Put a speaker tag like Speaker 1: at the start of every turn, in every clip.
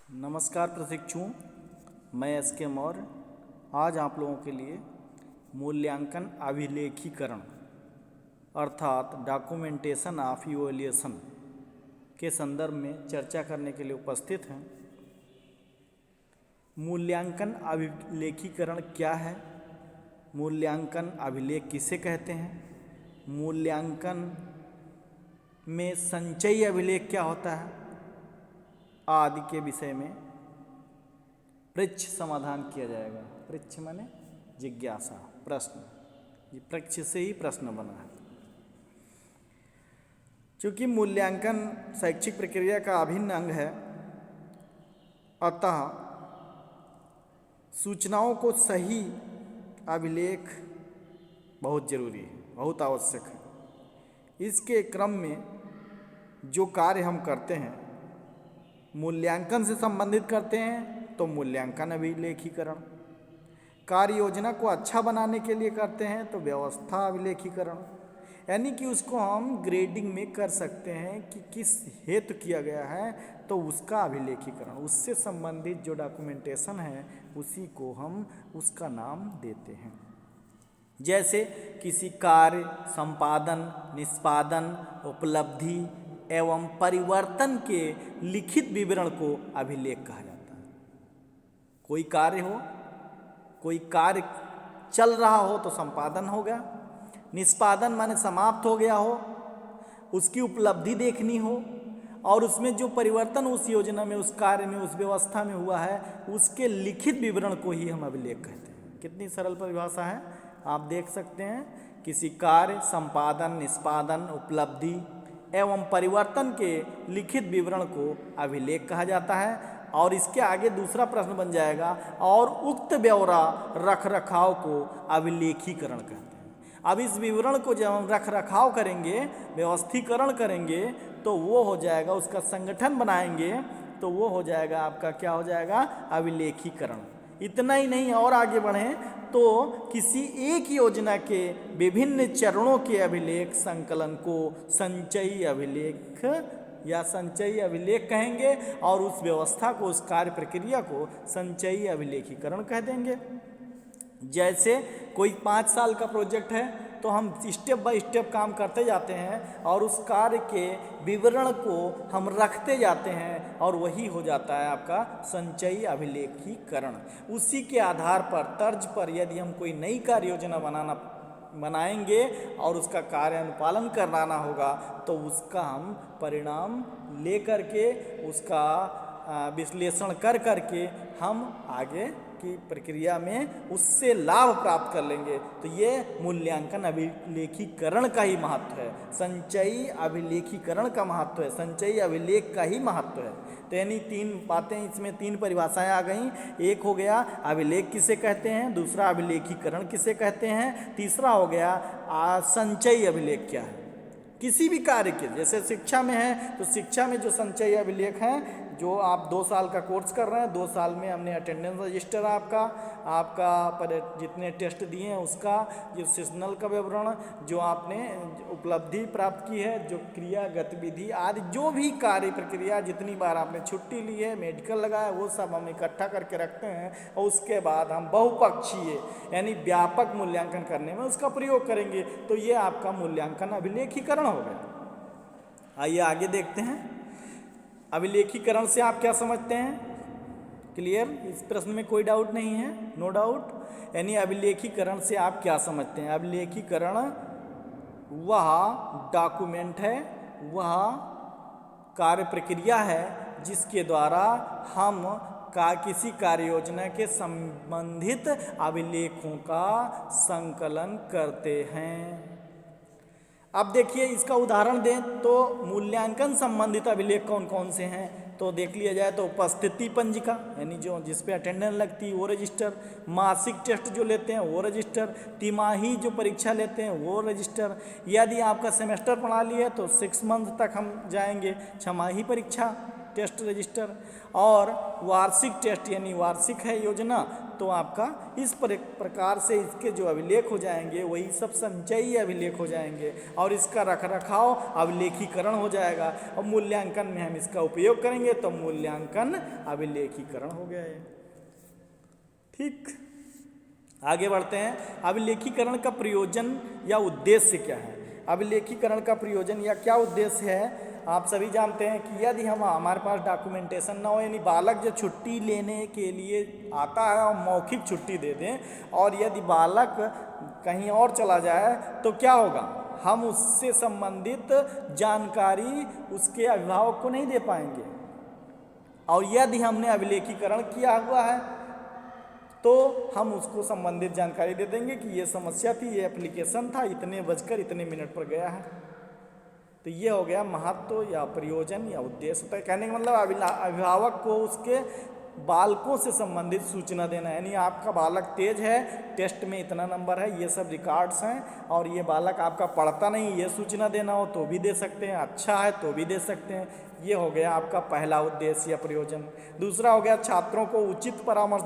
Speaker 1: नमस्कार प्रशिक्षुओं, मैं एस.के. मौर्य आज आप लोगों के लिए मूल्यांकन अभिलेखीकरण अर्थात डॉक्यूमेंटेशन ऑफ इवैल्यूएशन के संदर्भ में चर्चा करने के लिए उपस्थित हैं। मूल्यांकन अभिलेखीकरण क्या है? मूल्यांकन अभिलेख किसे कहते हैं? मूल्यांकन में संचयी अभिलेख क्या होता है आदि के विषय में पृच्छ समाधान किया जाएगा। पृच्छ माने जिज्ञासा, प्रश्न। ये पृच्छ से ही प्रश्न बना है। चूंकि मूल्यांकन शैक्षिक प्रक्रिया का अभिन्न अंग है, अतः सूचनाओं को सही अभिलेख बहुत जरूरी है, बहुत आवश्यक है। इसके क्रम में जो कार्य हम करते हैं मूल्यांकन से संबंधित करते हैं तो मूल्यांकन अभिलेखीकरण, कार्य योजना को अच्छा बनाने के लिए करते हैं तो व्यवस्था अभिलेखीकरण, यानी कि उसको हम ग्रेडिंग में कर सकते हैं कि किस हेतु किया गया है तो उसका अभिलेखीकरण, उससे संबंधित जो डॉक्यूमेंटेशन है उसी को हम उसका नाम देते हैं। जैसे किसी कार्य संपादन, निष्पादन, उपलब्धि एवं परिवर्तन के लिखित विवरण को अभिलेख कहा जाता है। कोई कार्य हो, कोई कार्य चल रहा हो तो संपादन हो गया, निष्पादन माने समाप्त हो गया हो, उसकी उपलब्धि देखनी हो और उसमें जो परिवर्तन उस योजना में, उस कार्य में, उस व्यवस्था में हुआ है उसके लिखित विवरण को ही हम अभिलेख कहते हैं। कितनी सरल परिभाषा है, आप देख सकते हैं। किसी कार्य संपादन, निष्पादन, उपलब्धि एवं परिवर्तन के लिखित विवरण को अभिलेख कहा जाता है। और इसके आगे दूसरा प्रश्न बन जाएगा, और उक्त ब्यौरा रख रखाव को अभिलेखीकरण कहते हैं। अब इस विवरण को जब हम रख रखाव करेंगे, व्यवस्थीकरण करेंगे तो वो हो जाएगा, उसका संगठन बनाएंगे तो वो हो जाएगा आपका, क्या हो जाएगा, अभिलेखीकरण। इतना ही नहीं, और आगे बढ़ें तो किसी एक योजना के विभिन्न चरणों के अभिलेख संकलन को संचयी अभिलेख या संचयी अभिलेख कहेंगे और उस व्यवस्था को, उस कार्य प्रक्रिया को संचयी अभिलेखीकरण कह देंगे। जैसे कोई 5 साल का प्रोजेक्ट है तो हम स्टेप बाय स्टेप काम करते जाते हैं और उस कार्य के विवरण को हम रखते जाते हैं और वही हो जाता है आपका संचयी अभिलेखीकरण। उसी के आधार पर, तर्ज पर यदि हम कोई नई कार्य योजना बनाएंगे और उसका कार्य अनुपालन कराना होगा तो उसका हम परिणाम ले करके, उसका विश्लेषण कर करके हम आगे की प्रक्रिया में उससे लाभ प्राप्त कर लेंगे। तो ये मूल्यांकन अभिलेखीकरण का ही महत्व है, संचयी अभिलेखीकरण का महत्व है, संचयी अभिलेख का ही महत्व है। तो यानी 3 बातें, इसमें 3 परिभाषाएं आ गईं। एक हो गया अभिलेख किसे कहते हैं, दूसरा अभिलेखीकरण किसे कहते हैं, तीसरा हो गया संचयी अभिलेख क्या है। किसी भी कार्य के, जैसे शिक्षा में है तो शिक्षा में जो संचयी अभिलेख हैं, जो आप 2 साल का कोर्स कर रहे हैं, 2 साल में हमने अटेंडेंस रजिस्टर आपका पर जितने टेस्ट दिए हैं उसका, जो सेशनल का विवरण, जो आपने उपलब्धि प्राप्त की है, जो क्रिया गतिविधि आदि जो भी कार्य प्रक्रिया, जितनी बार आपने छुट्टी ली है, मेडिकल लगाया, वो सब हम इकट्ठा करके रखते हैं और उसके बाद हम बहुपक्षीय यानी व्यापक मूल्यांकन करने में उसका प्रयोग करेंगे। तो ये आपका मूल्यांकन अभिलेखीकरण हो गया। आइए आगे देखते हैं, अभिलेखीकरण से आप क्या समझते हैं। क्लियर? इस प्रश्न में कोई डाउट नहीं है, नो डाउट। यानी अभिलेखीकरण से आप क्या समझते हैं। अभिलेखीकरण वह डॉक्यूमेंट है, वह कार्य प्रक्रिया है जिसके द्वारा हम किसी कार्य योजना के संबंधित अभिलेखों का संकलन करते हैं। अब देखिए, इसका उदाहरण दें तो मूल्यांकन संबंधित अभिलेख कौन कौन से हैं तो देख लिया जाए तो उपस्थिति पंजिका, यानी जो जिस पे अटेंडेंस लगती है वो रजिस्टर, मासिक टेस्ट जो लेते हैं वो रजिस्टर, तिमाही जो परीक्षा लेते हैं वो रजिस्टर, यदि आपका सेमेस्टर प्रणाली है तो 6 मंथ तक हम जाएंगे, 6 माही परीक्षा, टेस्ट रजिस्टर, और वार्षिक टेस्ट यानी वार्षिक है योजना तो आपका इस प्रकार से इसके जो अभिलेख हो जाएंगे वही सब संचयी अभिलेख हो जाएंगे और इसका रखरखाव अभिलेखीकरण हो जाएगा और मूल्यांकन में हम इसका उपयोग करेंगे तो मूल्यांकन अभिलेखीकरण हो गया है। ठीक, आगे बढ़ते हैं। अभिलेखीकरण का प्रयोजन या उद्देश्य क्या है? अभिलेखीकरण का प्रयोजन या क्या उद्देश्य है? आप सभी जानते हैं कि यदि हमारे पास डॉक्यूमेंटेशन ना हो, यानी बालक जो छुट्टी लेने के लिए आता है और मौखिक छुट्टी दे दें और यदि बालक कहीं और चला जाए तो क्या होगा? हम उससे संबंधित जानकारी उसके अभिभावक को नहीं दे पाएंगे। और यदि हमने अभिलेखीकरण किया हुआ है तो हम उसको संबंधित जानकारी दे देंगे कि ये समस्या थी, ये एप्लीकेशन था, इतने बजकर इतने मिनट पर गया है। तो ये हो गया महत्व या प्रयोजन या उद्देश्य। तो कहने का मतलब अभिभावक को उसके बालकों से संबंधित सूचना देना, यानी आपका बालक तेज है, टेस्ट में इतना नंबर है, ये सब रिकॉर्ड्स हैं, और ये बालक आपका पढ़ता नहीं, ये सूचना देना हो तो भी दे सकते हैं, अच्छा है तो भी दे सकते हैं। ये हो गया आपका पहला उद्देश्य या प्रयोजन। दूसरा हो गया छात्रों को उचित परामर्श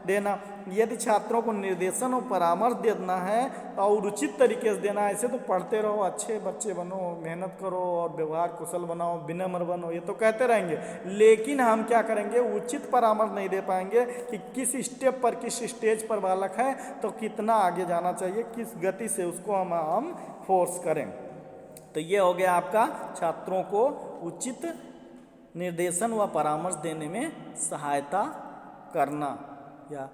Speaker 1: देना। यदि छात्रों को निर्देशन और परामर्श देना है और उचित तरीके से देना है, ऐसे तो पढ़ते रहो, अच्छे बच्चे बनो, मेहनत करो और व्यवहार कुशल बनाओ, विनम्र बनो, ये तो कहते रहेंगे, लेकिन हम क्या करेंगे? उचित परामर्श नहीं दे पाएंगे कि किस स्टेप पर, किस स्टेज पर बालक है तो कितना आगे जाना चाहिए, किस गति से उसको हम फोर्स करें। तो ये हो गया आपका छात्रों को उचित निर्देशन व परामर्श देने में सहायता करना, या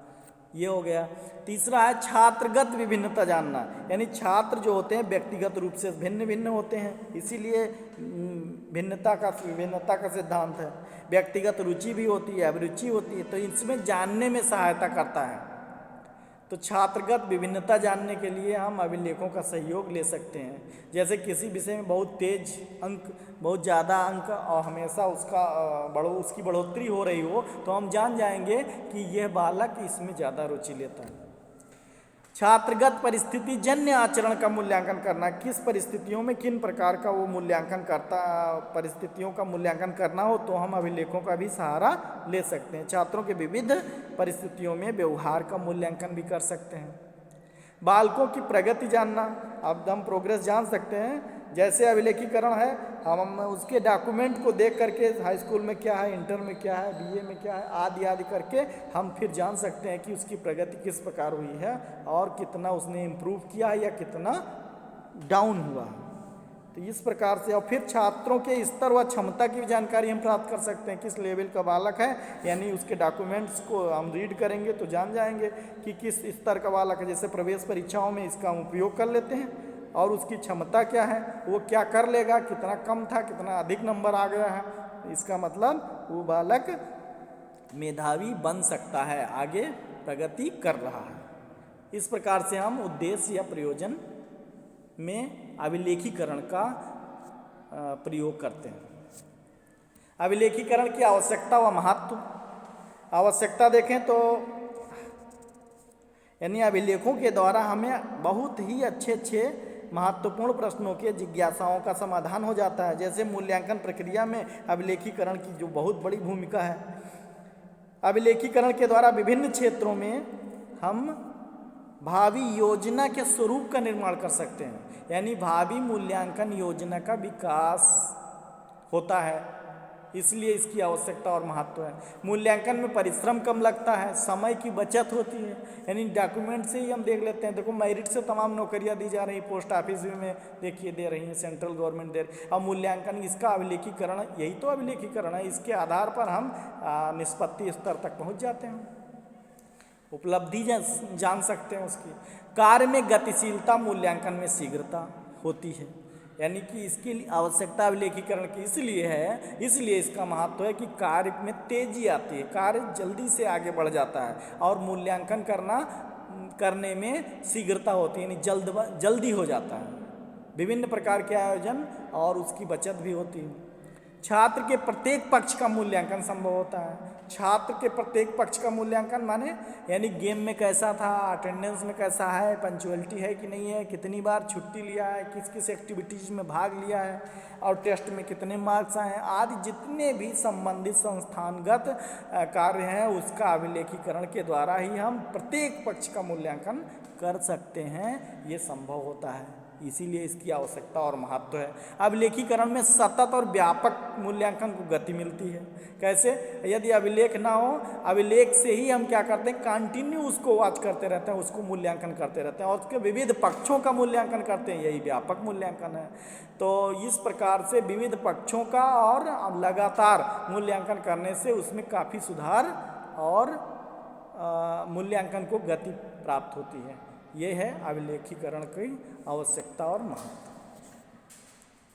Speaker 1: ये हो गया। तीसरा है छात्रगत विभिन्नता जानना, यानी छात्र जो होते हैं व्यक्तिगत रूप से भिन्न भिन्न होते हैं, इसीलिए विभिन्नता का सिद्धांत है। व्यक्तिगत रुचि भी होती है, अभिरुचि होती है, तो इसमें जानने में सहायता करता है। तो छात्रगत विभिन्नता जानने के लिए हम अभिलेखों का सहयोग ले सकते हैं। जैसे किसी विषय में बहुत तेज अंक, बहुत ज़्यादा अंक और हमेशा उसकी बढ़ोतरी हो रही हो तो हम जान जाएंगे कि यह बालक इसमें ज़्यादा रुचि लेता है। छात्रगत परिस्थिति जन्य आचरण का मूल्यांकन करना, किस परिस्थितियों में किन प्रकार का वो परिस्थितियों का मूल्यांकन करना हो तो हम अभिलेखों का भी सहारा ले सकते हैं। छात्रों के विविध परिस्थितियों में व्यवहार का मूल्यांकन भी कर सकते हैं। बालकों की प्रगति जानना, अब हम प्रोग्रेस जान सकते हैं। जैसे अभिलेखीकरण है, हम उसके डॉक्यूमेंट को देख करके हाई स्कूल में क्या है, इंटर में क्या है, बीए में क्या है, आदि आदि करके हम फिर जान सकते हैं कि उसकी प्रगति किस प्रकार हुई है और कितना उसने इम्प्रूव किया है या कितना डाउन हुआ है। तो इस प्रकार से, और फिर छात्रों के स्तर व क्षमता की जानकारी हम प्राप्त कर सकते हैं, किस लेवल का बालक है, यानी उसके डॉक्यूमेंट्स को हम रीड करेंगे तो जान जाएंगे कि किस स्तर का बालक है। जैसे प्रवेश परीक्षाओं में इसका हम उपयोग कर लेते हैं, और उसकी क्षमता क्या है, वो क्या कर लेगा, कितना कम था, कितना अधिक नंबर आ गया है, इसका मतलब वो बालक मेधावी बन सकता है, आगे प्रगति कर रहा है। इस प्रकार से हम उद्देश्य या प्रयोजन में अभिलेखीकरण का प्रयोग करते हैं। अभिलेखीकरण की आवश्यकता व महत्व। आवश्यकता देखें तो यानी अभिलेखों के द्वारा हमें बहुत ही अच्छे महत्वपूर्ण प्रश्नों के जिज्ञासाओं का समाधान हो जाता है। जैसे मूल्यांकन प्रक्रिया में अभिलेखीकरण की जो बहुत बड़ी भूमिका है। अभिलेखीकरण के द्वारा विभिन्न क्षेत्रों में हम भावी योजना के स्वरूप का निर्माण कर सकते हैं, यानी भावी मूल्यांकन योजना का विकास होता है, इसलिए इसकी आवश्यकता और महत्व है। मूल्यांकन में परिश्रम कम लगता है, समय की बचत होती है, यानी डॉक्यूमेंट से ही हम देख लेते हैं। देखो मेरिट से तमाम नौकरियां दी जा रही, पोस्ट ऑफिस में देखिए दे रही हैं, सेंट्रल गवर्नमेंट दे रही। और मूल्यांकन इसका अभिलेखीकरण, यही तो अभिलेखीकरण है, इसके आधार पर हम निष्पत्ति स्तर तक पहुँच जाते हैं, उपलब्धि जान सकते हैं उसकी। कार्य में गतिशीलता, मूल्यांकन में शीघ्रता होती है, यानी कि इसकी आवश्यकता अभिलेखीकरण की इसलिए इसका महत्व है कि कार्य में तेजी आती है, कार्य जल्दी से आगे बढ़ जाता है, और मूल्यांकन करने में शीघ्रता होती है, यानी जल्दी हो जाता है। विभिन्न प्रकार के आयोजन और उसकी बचत भी होती है। छात्र के प्रत्येक पक्ष का मूल्यांकन संभव होता है। छात्र के प्रत्येक पक्ष का मूल्यांकन माने यानी गेम में कैसा था, अटेंडेंस में कैसा है, पंचुअलिटी है कि नहीं है, कितनी बार छुट्टी लिया है, किस किस एक्टिविटीज़ में भाग लिया है और टेस्ट में कितने मार्क्स आए हैं आदि जितने भी संबंधित संस्थानगत कार्य हैं उसका अभिलेखीकरण के द्वारा ही हम प्रत्येक पक्ष का मूल्यांकन कर सकते हैं। ये संभव होता है, इसीलिए इसकी आवश्यकता और महत्व है। अभिलेखीकरण में सतत और व्यापक मूल्यांकन को गति मिलती है। कैसे? यदि अभिलेख ना हो, अभिलेख से ही हम क्या करते हैं, कंटिन्यू उसको वॉच करते रहते हैं, उसको मूल्यांकन करते रहते हैं और उसके विविध पक्षों का मूल्यांकन करते हैं, यही व्यापक मूल्यांकन है। तो इस प्रकार से विविध पक्षों का और लगातार मूल्यांकन करने से उसमें काफ़ी सुधार और मूल्यांकन को गति प्राप्त होती है। ये है अभिलेखीकरण की आवश्यकता और महत्व।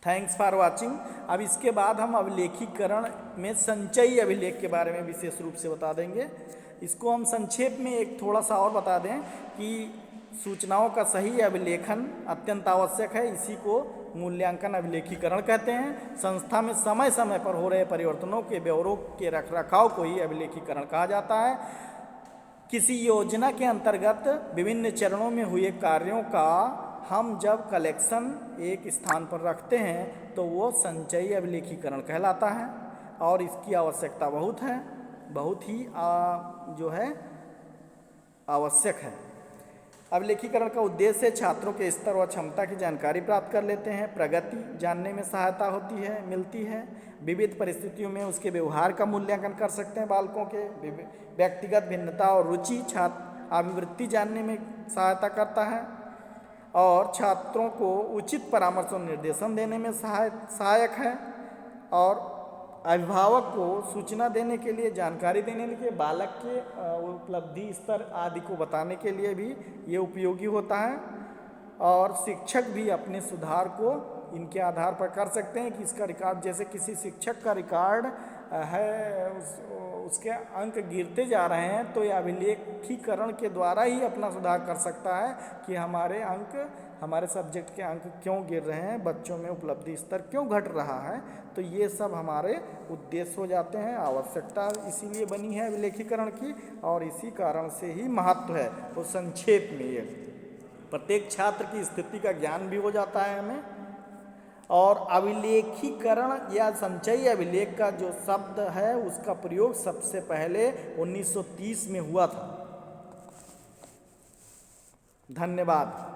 Speaker 1: Thanks for watching. अब इसके बाद हम अभिलेखीकरण में संचयी अभिलेख के बारे में विशेष रूप से बता देंगे। इसको हम संक्षेप में एक थोड़ा सा और बता दें कि सूचनाओं का सही अभिलेखन अत्यंत आवश्यक है। इसी को मूल्यांकन अभिलेखीकरण कहते हैं। संस्था में समय समय पर हो रहे परिवर्तनों के ब्यौरों के रखरखाव को ही अभिलेखीकरण कहा जाता है। किसी योजना के अंतर्गत विभिन्न चरणों में हुए कार्यों का हम जब कलेक्शन एक स्थान पर रखते हैं तो वो संचयी अभिलेखीकरण कहलाता है और इसकी आवश्यकता बहुत ही जो है आवश्यक है। अभिलेखीकरण का उद्देश्य छात्रों के स्तर व क्षमता की जानकारी प्राप्त कर लेते हैं, प्रगति जानने में सहायता मिलती है, विविध परिस्थितियों में उसके व्यवहार का मूल्यांकन कर सकते हैं। बालकों के व्यक्तिगत भिन्नता और रुचि छात्र अभिवृत्ति जानने में सहायता करता है और छात्रों को उचित परामर्श और निर्देशन देने में सहायक है और अभिभावक को सूचना देने के लिए, जानकारी देने के लिए, बालक के उपलब्धि स्तर आदि को बताने के लिए भी ये उपयोगी होता है और शिक्षक भी अपने सुधार को इनके आधार पर कर सकते हैं कि इसका रिकॉर्ड, जैसे किसी शिक्षक का रिकॉर्ड है उसके अंक गिरते जा रहे हैं तो यह अभिलेखीकरण के द्वारा ही अपना सुधार कर सकता है कि हमारे सब्जेक्ट के अंक क्यों गिर रहे हैं, बच्चों में उपलब्धि स्तर क्यों घट रहा है। तो ये सब हमारे उद्देश्य हो जाते हैं। आवश्यकता इसीलिए बनी है अभिलेखीकरण की और इसी कारण से ही महत्व है। तो संक्षेप में ये प्रत्येक छात्र की स्थिति का ज्ञान भी हो जाता है हमें। और अभिलेखीकरण या संचयी अभिलेख का जो शब्द है उसका प्रयोग सबसे पहले 1930 में हुआ था। धन्यवाद।